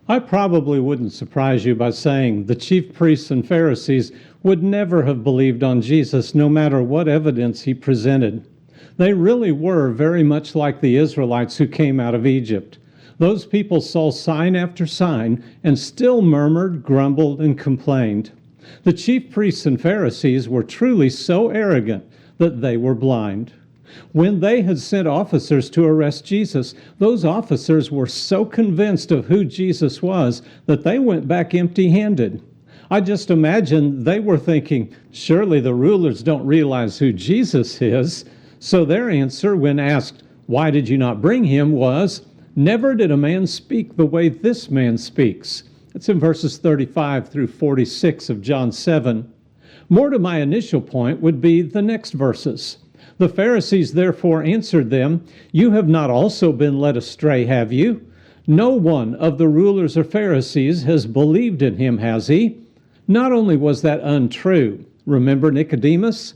I probably wouldn't surprise you by saying the chief priests and Pharisees would never have believed on Jesus no matter what evidence he presented. They really were very much like the Israelites who came out of Egypt. Those people saw sign after sign and still murmured, grumbled, and complained. The chief priests and Pharisees were truly so arrogant that they were blind. When they had sent officers to arrest Jesus, those officers were so convinced of who Jesus was that they went back empty-handed. I just imagine they were thinking, surely the rulers don't realize who Jesus is. So their answer when asked, why did you not bring him, was, never did a man speak the way this man speaks. It's in verses 35 through 46 of John 7. More to my initial point would be the next verses. The Pharisees therefore answered them, you have not also been led astray, have you? No one of the rulers or Pharisees has believed in him, has he? Not only was that untrue, remember Nicodemus?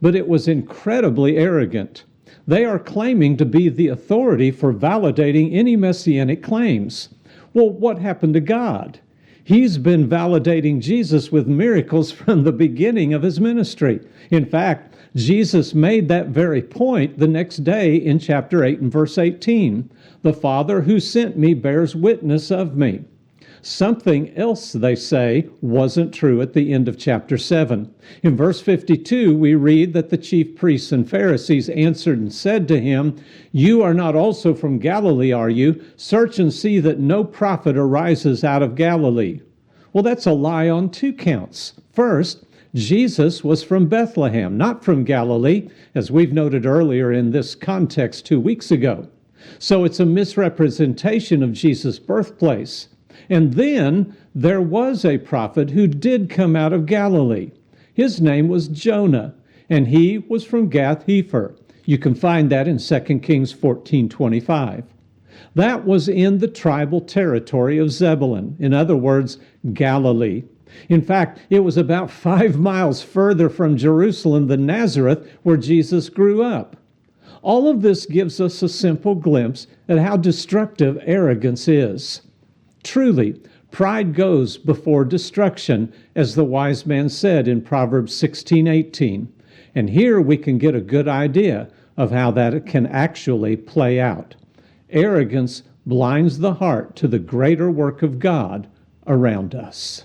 But it was incredibly arrogant. They are claiming to be the authority for validating any messianic claims. Well, what happened to God? He's been validating Jesus with miracles from the beginning of his ministry. In fact, Jesus made that very point the next day in chapter 8 and verse 18. The Father who sent me bears witness of me. Something else, they say, wasn't true at the end of chapter 7. In verse 52, we read that the chief priests and Pharisees answered and said to him, you are not also from Galilee, are you? Search and see that no prophet arises out of Galilee. Well, that's a lie on two counts. First, Jesus was from Bethlehem, not from Galilee, as we've noted earlier in this context 2 weeks ago. So it's a misrepresentation of Jesus' birthplace. And then there was a prophet who did come out of Galilee. His name was Jonah, and he was from Gath-hepher. You can find that in 2 Kings 14:25. That was in the tribal territory of Zebulun, in other words, Galilee. In fact, it was about 5 miles further from Jerusalem than Nazareth, where Jesus grew up. All of this gives us a simple glimpse at how destructive arrogance is. Truly, pride goes before destruction, as the wise man said in Proverbs 16:18. And here we can get a good idea of how that can actually play out. Arrogance blinds the heart to the greater work of God around us.